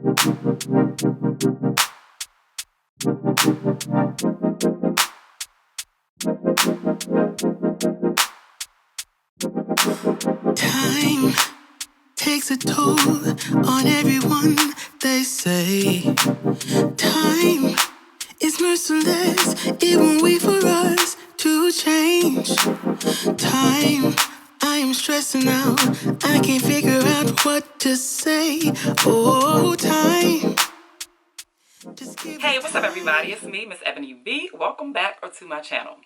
Time takes a toll on everyone, they say. Time is merciless, it won't wait for us to change. Time, I am stressing out, I can't figure out what to say. Oh, time. Hey, what's up everybody? It's me, MsEbonyVee. Welcome back to my channel.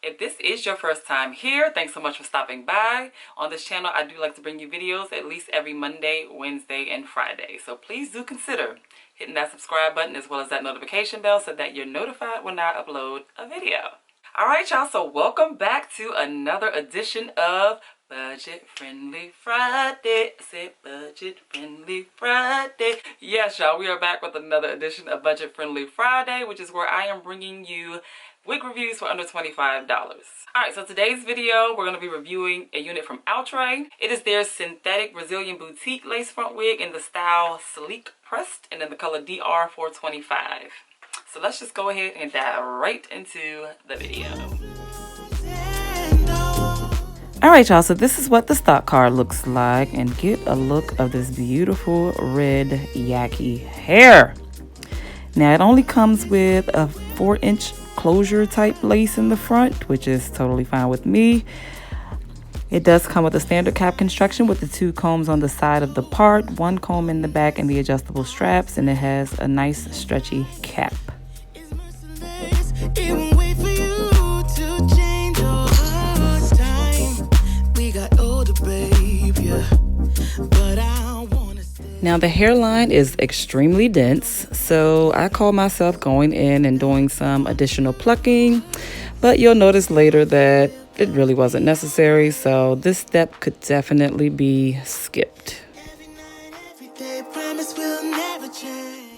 If this is your first time here, thanks so much for stopping by. On this channel, I do like to bring you videos at least every Monday, Wednesday, and Friday. So please do consider hitting that subscribe button as well as that notification bell so that you're notified when I upload a video. Alright y'all, so welcome back to another edition of Budget Friendly Friday. I said Budget Friendly Friday. Yes, y'all, we are back with another edition of Budget Friendly Friday, which is where I am bringing you wig reviews for under $25. Alright, so today's video, we're going to be reviewing a unit from Outre. It is their synthetic Brazilian boutique lace front wig in the style Sleek Pressed and in the color DR425. So let's just go ahead and dive right into the video. Alright y'all, so this is what the stock card looks like, and get a look of this beautiful red Yaki hair. Now it only comes with a 4-inch closure type lace in the front, which is totally fine with me. It does come with a standard cap construction with the 2 combs on the side of the part, 1 comb in the back and the adjustable straps, and it has a nice stretchy cap. Now the hairline is extremely dense, so I call myself going in and doing some additional plucking, but you'll notice later that it really wasn't necessary, so this step could definitely be skipped.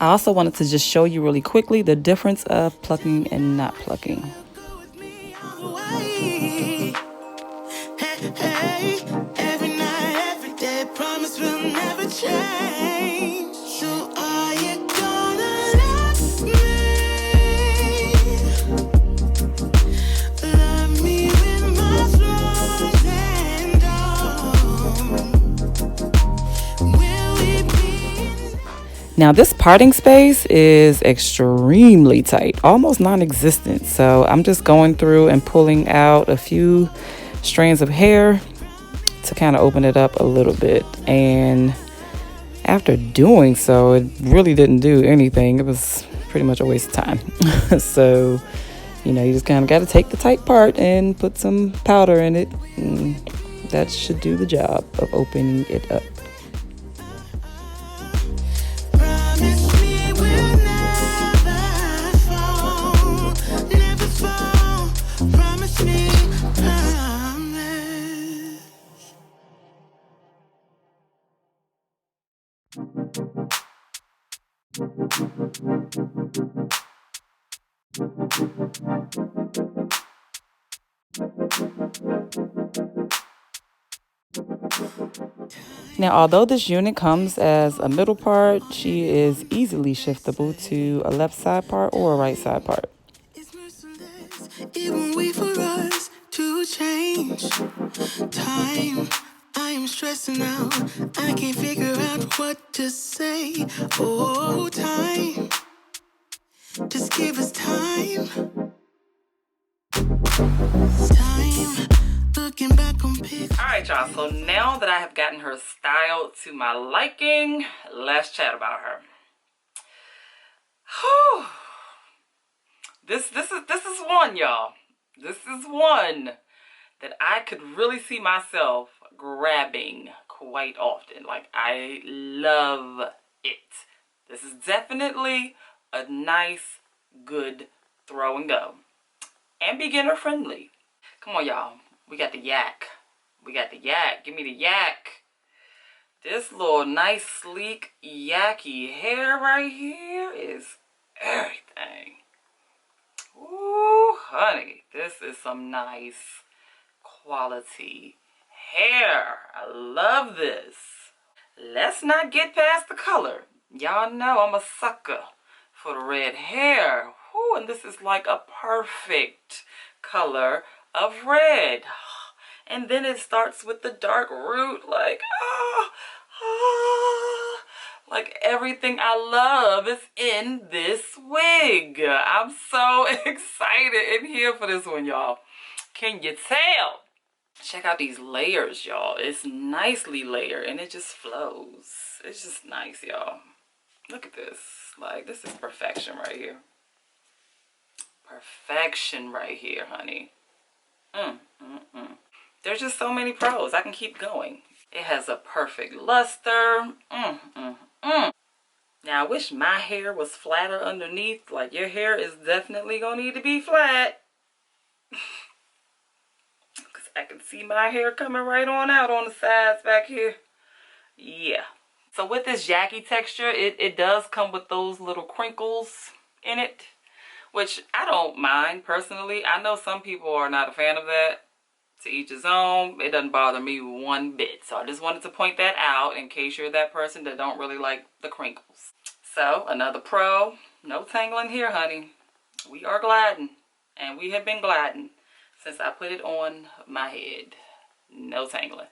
I also wanted to just show you really quickly the difference of plucking and not plucking. Now this parting space is extremely tight, almost non-existent. So I'm just going through and pulling out a few strands of hair to kind of open it up a little bit. And after doing so, it really didn't do anything. It was pretty much a waste of time. So, you know, you just kind of got to take the tight part and put some powder in it. And that should do the job of opening it up. Now, although this unit comes as a middle part, she is easily shiftable to a left side part or a right side part. It won't wait for us to change. Time, I am stressing out, I can't figure out what to say. Oh, time, just give us time. Time, looking back on pictures. Alright y'all, so now that I have gotten her styled to my liking, let's chat about her. Whew. This is one, y'all. This is one that I could really see myself grabbing quite often. Like, I love it. This is definitely a nice, good throw and go. And beginner friendly. Come on, y'all. We got the yak. We got the yak. Give me the yak. This little nice, sleek, Yaki hair right here is everything. Ooh, honey. This is some nice quality hair. I love this. Let's not get past the color. Y'all know I'm a sucker for the red hair. Whew, and this is like a perfect color of red. And then it starts with the dark root, like, like everything I love is in this wig. I'm so excited and here for this one, y'all. Can you tell? Check out these layers, y'all. It's nicely layered and it just flows. It's just nice, y'all. Look at this. Like, this is perfection right here. Perfection right here, honey. There's just so many pros. I can keep going. It has a perfect luster. Now, I wish my hair was flatter underneath. Like, your hair is definitely gonna need to be flat. Because I can see my hair coming right on out on the sides back here. Yeah. So with this Yaki texture, it does come with those little crinkles in it, which I don't mind personally. I know some people are not a fan of that. To each his own. It doesn't bother me one bit. So I just wanted to point that out in case you're that person that don't really like the crinkles. So another pro, no tangling here, honey. We are gliding, and we have been gliding since I put it on my head. No tangling.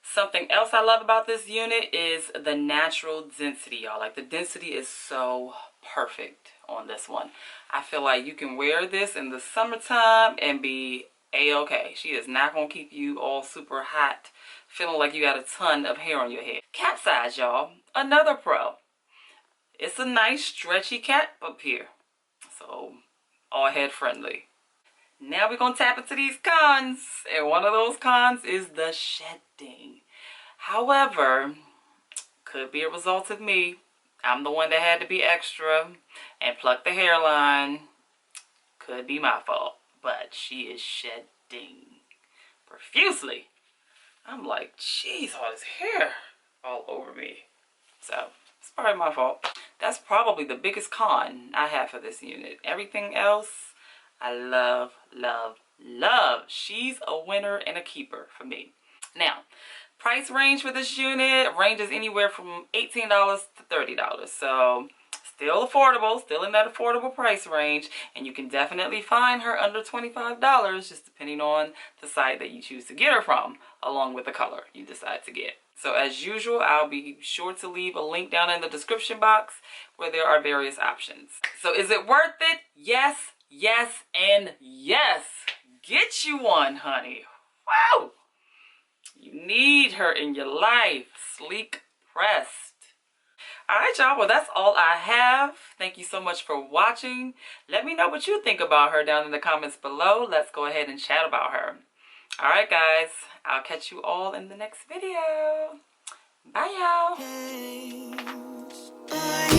Something else I love about this unit is the natural density, y'all. Like, the density is so perfect on this one. I feel like you can wear this in the summertime and be a-okay. She is not gonna keep you all super hot, feeling like you got a ton of hair on your head. Cap size, y'all. Another pro. It's a nice stretchy cap up here. So, all head friendly. Now we're gonna tap into these cons. And one of those cons is the shedding. However, could be a result of me. I'm the one that had to be extra and pluck the hairline. Could be my fault. But she is shedding profusely. I'm like, jeez, all this hair all over me. So, it's probably my fault. That's probably the biggest con I have for this unit. Everything else, I love, love, love. She's a winner and a keeper for me. Now, price range for this unit ranges anywhere from $18 to $30. So, still affordable, still in that affordable price range, and you can definitely find her under $25 just depending on the site that you choose to get her from, along with the color you decide to get. So as usual, I'll be sure to leave a link down in the description box where there are various options. So is it worth it? Yes, yes, and yes. Get you one, honey. Wow! You need her in your life. Sleek pressed. Alright, y'all, well, that's all I have. Thank you so much for watching. Let me know what you think about her down in the comments below. Let's go ahead and chat about her. Alright, guys, I'll catch you all in the next video. Bye, y'all.